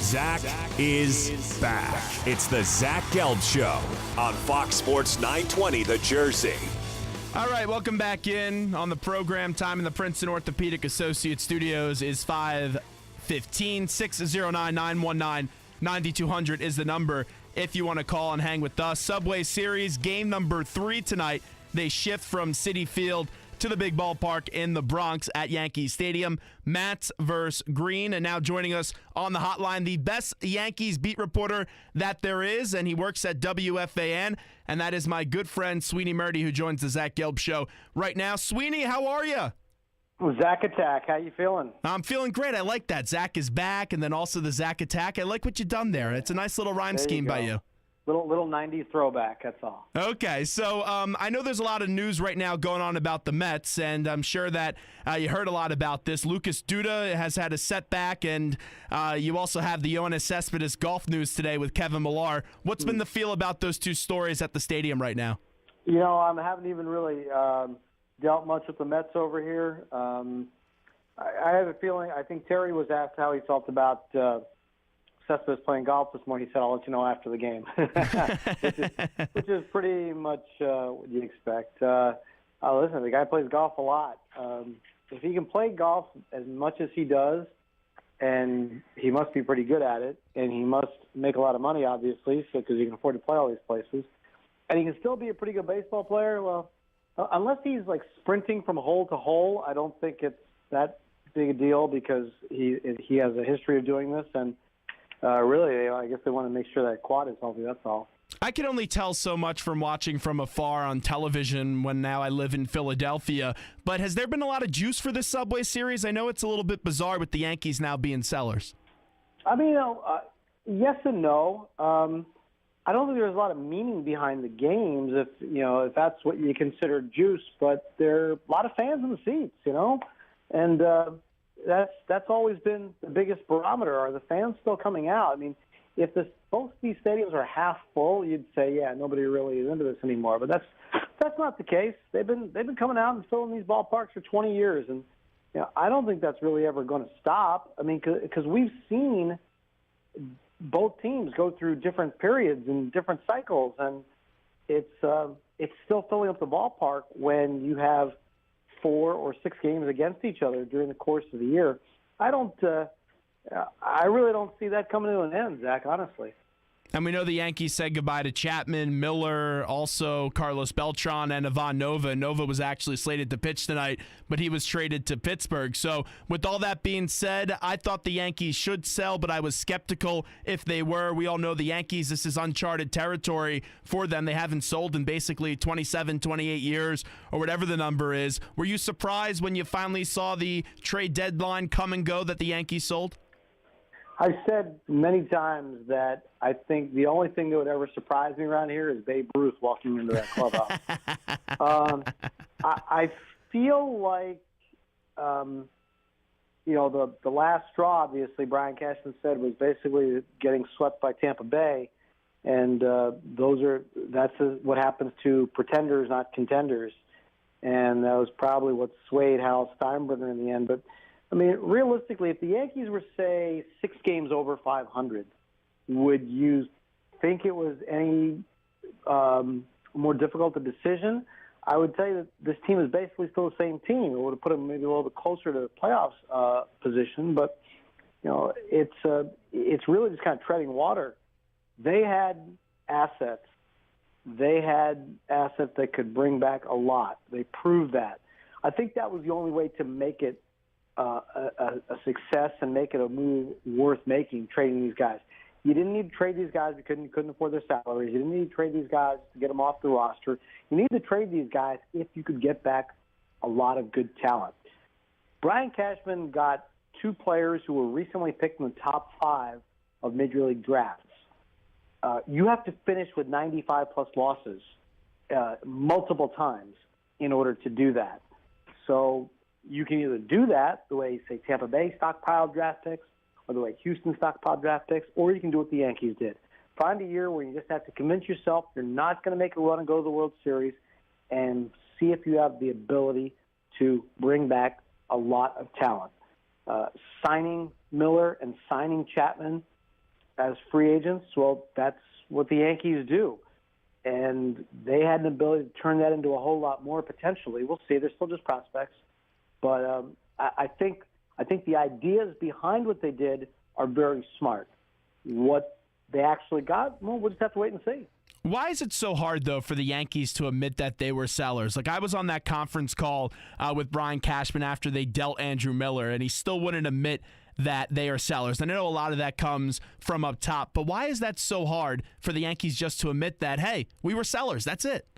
Zach is back. It's the Zach Gelb Show on Fox Sports 920 The Jersey. All right, welcome back in on the program. Time in the Princeton Orthopedic Associates Studios is 5:15. 609-919-9200 is the number if you want to call and hang with us. Subway Series, game number 3 tonight. They shift from Citi Field to the big ballpark in the Bronx at Yankee Stadium. Mats versus Green. And now joining us on the hotline, the best Yankees beat reporter that there is, and he works at WFAN, and that is my good friend Sweeny Murti, who joins the Zach Gelb Show right now. Sweeny, how are you? Zach Attack, how you feeling? I'm feeling great. I like that. Zach is back, and then also the Zach Attack. I like what you've done there. It's a nice little rhyme scheme by you. Little 90s throwback, that's all. Okay, so I know there's a lot of news right now going on about the Mets, and I'm sure that you heard a lot about this. Lucas Duda has had a setback, and you also have the Yoenis Cespedes golf news today with Kevin Millar. What's been the feel about those two stories at the stadium right now? You know, I haven't even really dealt much with the Mets over here. I have a feeling, I think Terry was asked how he felt about Cespedes playing golf this morning. He said, "I'll let you know after the game," which is pretty much what you expect. Listen, the guy plays golf a lot. If he can play golf as much as he does, and he must be pretty good at it, and he must make a lot of money, obviously, because he can afford to play all these places, and he can still be a pretty good baseball player, well, unless he's like sprinting from hole to hole, I don't think it's that big a deal because he has a history of doing this, and really, I guess they want to make sure that quad is healthy, that's all. I can only tell so much from watching from afar on television when now I live in Philadelphia, but has there been a lot of juice for this Subway Series? I know it's a little bit bizarre with the Yankees now being sellers. I mean, yes and no. I don't think there's a lot of meaning behind the games if that's what you consider juice, but there are a lot of fans in the seats, and that's always been the biggest barometer. Are the fans still coming out? I mean, if both these stadiums are half full, you'd say, yeah, nobody really is into this anymore. But that's not the case. They've been coming out and filling these ballparks for 20 years, and I don't think that's really ever going to stop. I mean, because we've seen both teams go through different periods and different cycles, and it's still filling up the ballpark when you have 4 or 6 games against each other during the course of the year. I really don't see that coming to an end, Zach, honestly. And we know the Yankees said goodbye to Chapman, Miller, also Carlos Beltran, and Ivan Nova. Nova was actually slated to pitch tonight, but he was traded to Pittsburgh. So with all that being said, I thought the Yankees should sell, but I was skeptical if they were. We all know the Yankees, this is uncharted territory for them. They haven't sold in basically 27, 28 years, or whatever the number is. Were you surprised when you finally saw the trade deadline come and go that the Yankees sold? I've said many times that I think the only thing that would ever surprise me around here is Babe Ruth walking into that clubhouse. I feel like, the last straw, obviously, Brian Cashman said, was basically getting swept by Tampa Bay, and that's what happens to pretenders, not contenders, and that was probably what swayed Hal Steinbrenner in the end. But I mean, realistically, if the Yankees were, say, 6 games over 500, would you think it was any more difficult a decision? I would tell you that this team is basically still the same team. It would have put them maybe a little bit closer to the playoffs position, but it's really just kind of treading water. They had assets. They had assets that could bring back a lot. They proved that. I think that was the only way to make it a success and make it a move worth making, trading these guys. You didn't need to trade these guys because you couldn't afford their salaries. You didn't need to trade these guys to get them off the roster. You need to trade these guys if you could get back a lot of good talent. Brian Cashman got 2 players who were recently picked in the top 5 of Major League drafts. You have to finish with 95-plus losses multiple times in order to do that. So you can either do that the way, say, Tampa Bay stockpiled draft picks or the way Houston stockpiled draft picks, or you can do what the Yankees did. Find a year where you just have to convince yourself you're not going to make a run and go to the World Series and see if you have the ability to bring back a lot of talent. Signing Miller and signing Chapman as free agents, well, that's what the Yankees do. And they had an ability to turn that into a whole lot more potentially. We'll see. They're still just prospects. But I think the ideas behind what they did are very smart. What they actually got, well, we'll just have to wait and see. Why is it so hard, though, for the Yankees to admit that they were sellers? Like, I was on that conference call with Brian Cashman after they dealt Andrew Miller, and he still wouldn't admit that they are sellers. And I know a lot of that comes from up top, but why is that so hard for the Yankees just to admit that, hey, we were sellers, that's it?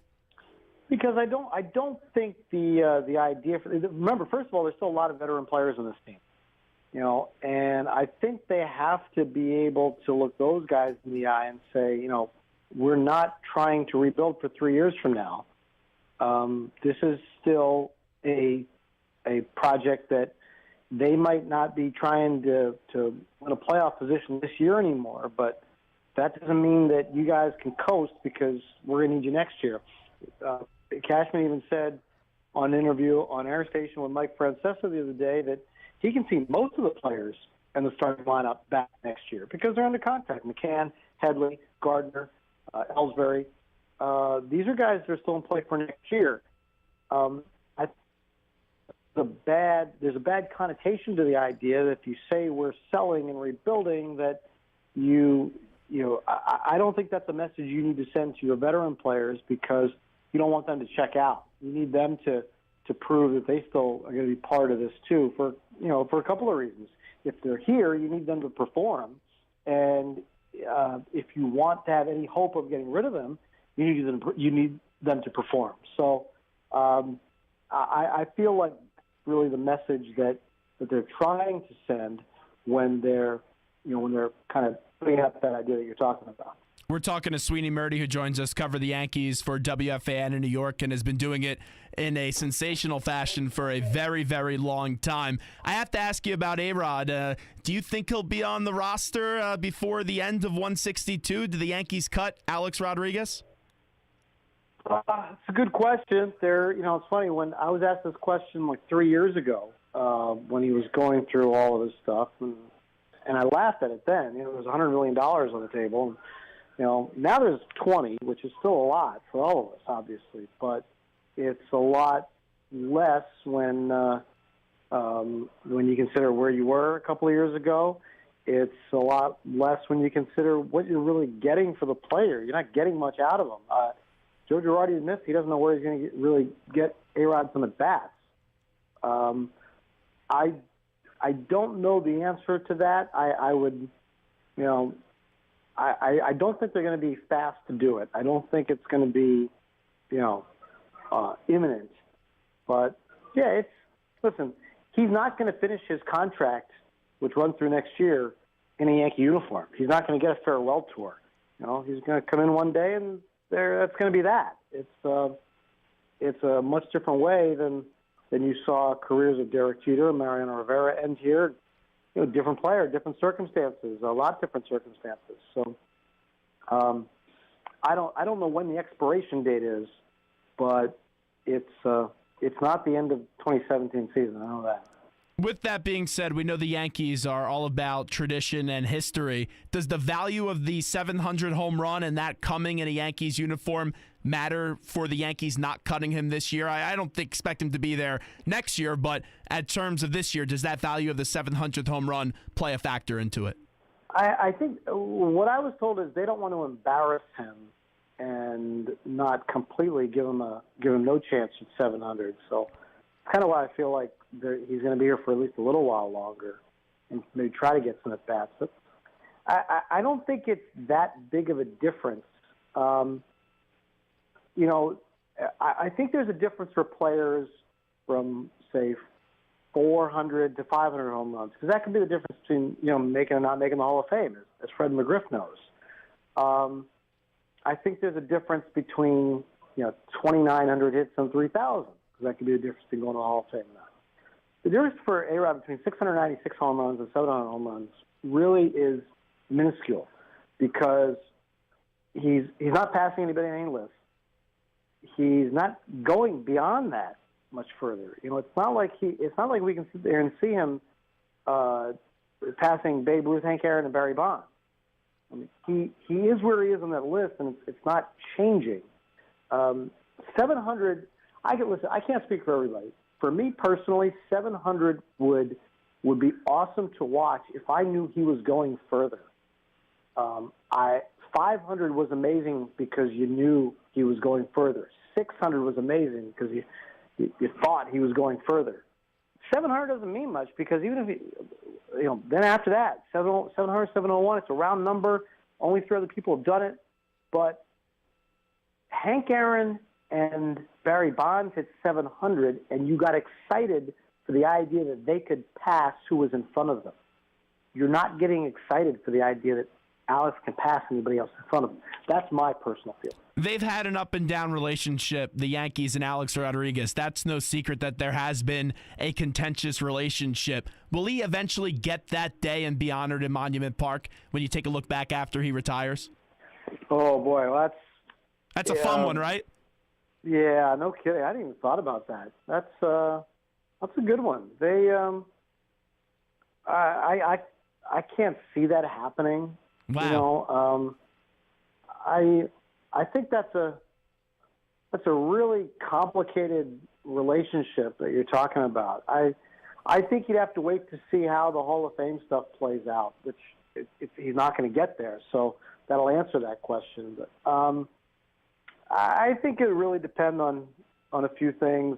Because I don't think the idea. Remember, first of all, there's still a lot of veteran players on this team, and I think they have to be able to look those guys in the eye and say, we're not trying to rebuild for 3 years from now. This is still a project that they might not be trying to win a playoff position this year anymore, but that doesn't mean that you guys can coast because we're going to need you next year. Cashman even said on an interview on Air Station with Mike Francesa the other day that he can see most of the players in the starting lineup back next year because they're under contract. McCann, Headley, Gardner, Ellsbury. These are guys that are still in play for next year. There's a bad connotation to the idea that if you say we're selling and rebuilding, that I don't think that's a message you need to send to your veteran players because you don't want them to check out. You need them to prove that they still are going to be part of this too for a couple of reasons. If they're here, you need them to perform, and if you want to have any hope of getting rid of them, you need them to perform. So I feel like really the message that they're trying to send when they're kind of putting out that idea that you're talking about. We're talking to Sweeny Murti, who joins us, cover the Yankees for WFAN in New York, and has been doing it in a sensational fashion for a very, very long time. I have to ask you about A-Rod. Do you think he'll be on the roster before the end of 162? Do the Yankees cut Alex Rodriguez? It's a good question. It's funny, when I was asked this question like 3 years ago when he was going through all of this stuff, and I laughed at it then. There was $100 million on the table. Now there's 20, which is still a lot for all of us, obviously, but it's a lot less when you consider where you were a couple of years ago. It's a lot less when you consider what you're really getting for the player. You're not getting much out of him. Joe Girardi admits he doesn't know where he's going to really get A-Rod some at-bats. I don't know the answer to that. I would, I don't think they're going to be fast to do it. I don't think it's going to be, imminent. But, yeah, listen, he's not going to finish his contract, which runs through next year, in a Yankee uniform. He's not going to get a farewell tour. He's going to come in one day, and that's going to be that. It's a much different way than you saw careers of Derek Jeter and Mariano Rivera end here. Different player, different circumstances, a lot different circumstances. So I don't know when the expiration date is, but it's not the end of 2017 season. I know that. With that being said, we know the Yankees are all about tradition and history. Does the value of the 700 home run and that coming in a Yankees uniform matter for the Yankees not cutting him this year? I don't expect him to be there next year, but at terms of this year, does that value of the 700th home run play a factor into it? I think what I was told is they don't want to embarrass him and not completely give him no chance at 700. So it's kind of why I feel like he's going to be here for at least a little while longer and maybe try to get some at-bats. But I don't think it's that big of a difference. I think there's a difference for players from, say, 400 to 500 home runs, because that could be the difference between, making and not making the Hall of Fame, as Fred McGriff knows. I think there's a difference between, 2,900 hits and 3,000, because that could be the difference between going to the Hall of Fame or not. The difference for A-Rod between 696 home runs and 700 home runs really is minuscule, because he's not passing anybody on any list. He's not going beyond that much further. It's not like we can sit there and see him passing Babe Ruth, Hank Aaron, and Barry Bonds. I mean, he is where he is on that list, and it's not changing. 700. I can't speak for everybody. For me personally, 700 would be awesome to watch if I knew he was going further. 500 was amazing because you knew he was going further. 600 was amazing because you thought he was going further. 700 doesn't mean much because even if then after that, 700, 701, it's a round number. Only 3 other people have done it. But Hank Aaron and Barry Bonds hit 700, and you got excited for the idea that they could pass who was in front of them. You're not getting excited for the idea that Alex can pass anybody else in front of him. That's my personal feeling. They've had an up-and-down relationship, the Yankees and Alex Rodriguez. That's no secret that there has been a contentious relationship. Will he eventually get that day and be honored in Monument Park when you take a look back after he retires? Oh, boy. Well, that's a fun one, right? Yeah, no kidding. I hadn't even thought about that. That's a good one. They, I can't see that happening. Wow. I think that's a really complicated relationship that you're talking about. I think you'd have to wait to see how the Hall of Fame stuff plays out, which he's not going to get there. So that'll answer that question. But I think it would really depend on a few things.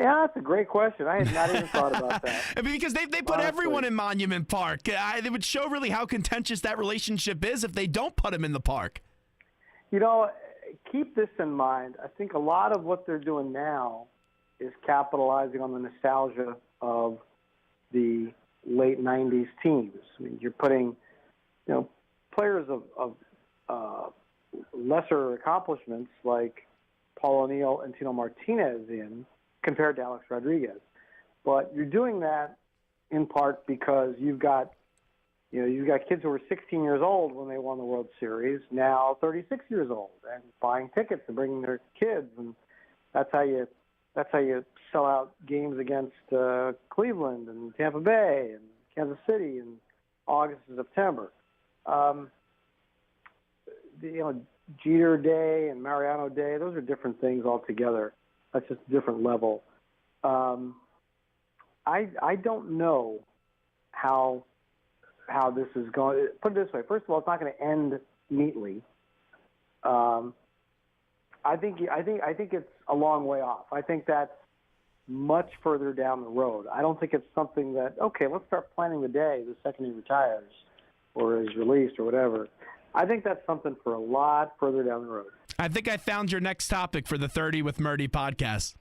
That's a great question. I had not even thought about that. I mean, because they put everyone in Monument Park. It would show really how contentious that relationship is if they don't put him in the park. Keep this in mind. I think a lot of what they're doing now is capitalizing on the nostalgia of the late 90s teams. I mean, you're putting, players of lesser accomplishments like Paul O'Neill and Tino Martinez in compared to Alex Rodriguez. But you're doing that in part because you've got kids who were 16 years old when they won the World Series, now 36 years old and buying tickets and bringing their kids, and that's how you sell out games against Cleveland and Tampa Bay and Kansas City in August and September. Jeter Day and Mariano Day, those are different things altogether. That's just a different level. I don't know how this is going. Put it this way: first of all, it's not going to end neatly. I think it's a long way off. I think that's much further down the road. I don't think it's something that let's start planning the day the second he retires or is released or whatever. I think that's something for a lot further down the road. I think I found your next topic for the 30 with Murti podcast.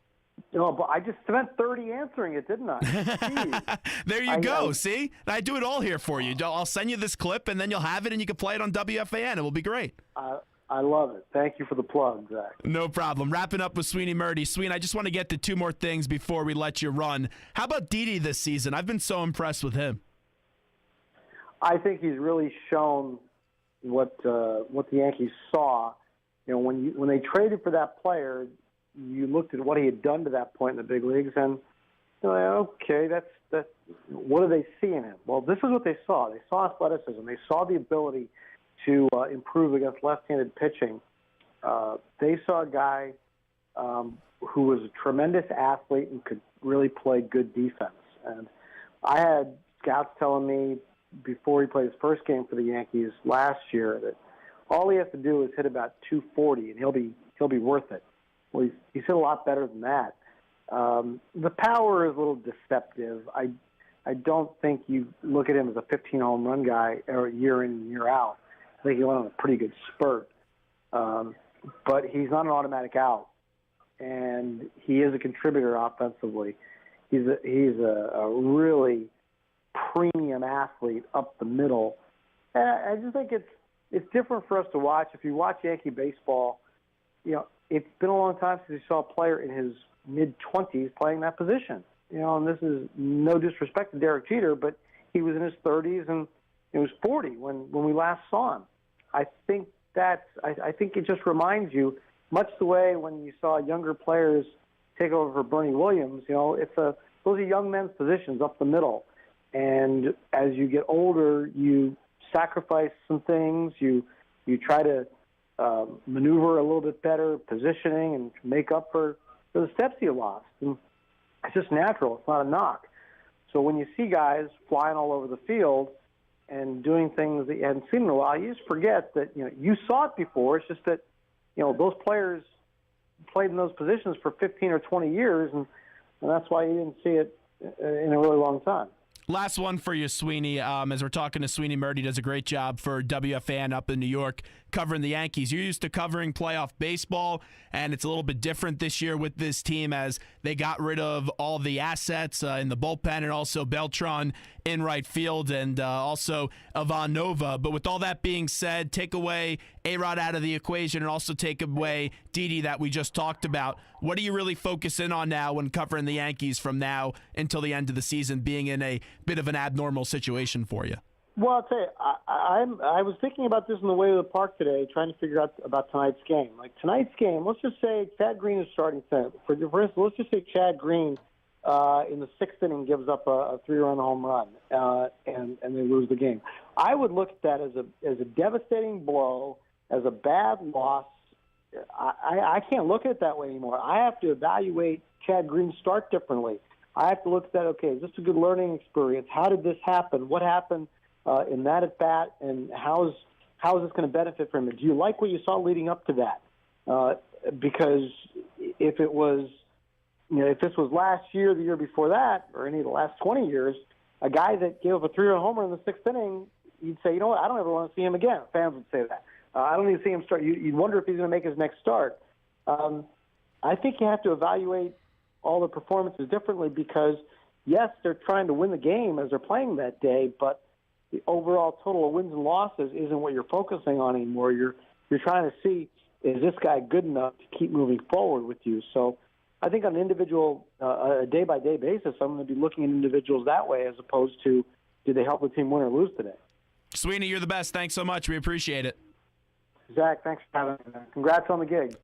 Oh, but I just spent 30 answering it, didn't I? There you go. See? I do it all here for you. I'll send you this clip, and then you'll have it, and you can play it on WFAN. It will be great. I love it. Thank you for the plug, Zach. No problem. Wrapping up with Sweeny Murti. Sween, I just want to get to 2 more things before we let you run. How about Didi this season? I've been so impressed with him. I think he's really shown what the Yankees saw. When they traded for that player, you looked at what he had done to that point in the big leagues, and you're like, okay, that's what do they see in him? Well, this is what they saw. They saw athleticism. They saw the ability to improve against left-handed pitching. They saw a guy who was a tremendous athlete and could really play good defense. And I had scouts telling me before he played his first game for the Yankees last year that all he has to do is hit about 240 and he'll be worth it. Well, he's hit a lot better than that. The power is a little deceptive. I don't think you look at him as a 15 home run guy year in and year out. I think he went on a pretty good spurt. But he's not an automatic out, and he is a contributor offensively. He's a really premium athlete up the middle. And I just think it's different for us to watch. If you watch Yankee baseball, it's been a long time since you saw a player in his mid-20s playing that position. And this is no disrespect to Derek Jeter, but he was in his 30s and he was 40 when we last saw him. I think it just reminds you, much the way when you saw younger players take over for Bernie Williams, those are young men's positions up the middle. And as you get older, you sacrifice some things. You try to maneuver a little bit better, positioning, and make up for the steps you lost. And it's just natural. It's not a knock. So when you see guys flying all over the field and doing things that you hadn't seen in a while, you just forget that you saw it before. It's just that those players played in those positions for 15 or 20 years, and that's why you didn't see it in a really long time. Last one for you, Sweeny. As we're talking to Sweeny Murti, does a great job for WFAN up in New York covering the Yankees. You're used to covering playoff baseball, and it's a little bit different this year with this team as they got rid of all the assets in the bullpen and also Beltran in right field and also Ivanova. But with all that being said, take away A-Rod out of the equation and also take away Didi that we just talked about. What are you really focusing on now when covering the Yankees from now until the end of the season, being in a bit of an abnormal situation for you? Well, I'll tell you, I was thinking about this on the way to the park today, trying to figure out about tonight's game. Like tonight's game, let's just say Chad Green is starting center. For instance, let's just say Chad Green in the sixth inning gives up a 3-run home run and they lose the game. I would look at that as a devastating blow, as a bad loss. I can't look at it that way anymore. I have to evaluate Chad Green's start differently. I have to look at that, okay, is this a good learning experience? How did this happen? What happened in that at-bat, and how is this going to benefit from it? Do you like what you saw leading up to that? Because if it was, if this was last year, the year before that, or any of the last 20 years, a guy that gave up a 3-run homer in the sixth inning, you'd say, you know what, I don't ever want to see him again. Fans would say that. I don't even see him start. You'd wonder if he's going to make his next start. I think you have to evaluate all the performances differently because, yes, they're trying to win the game as they're playing that day, but the overall total of wins and losses isn't what you're focusing on anymore. You're trying to see, is this guy good enough to keep moving forward with you? So I think on an individual, a day-by-day basis, I'm going to be looking at individuals that way as opposed to, did they help the team win or lose today? Sweeny, you're the best. Thanks so much. We appreciate it. Zach, thanks for having me. Congrats on the gig.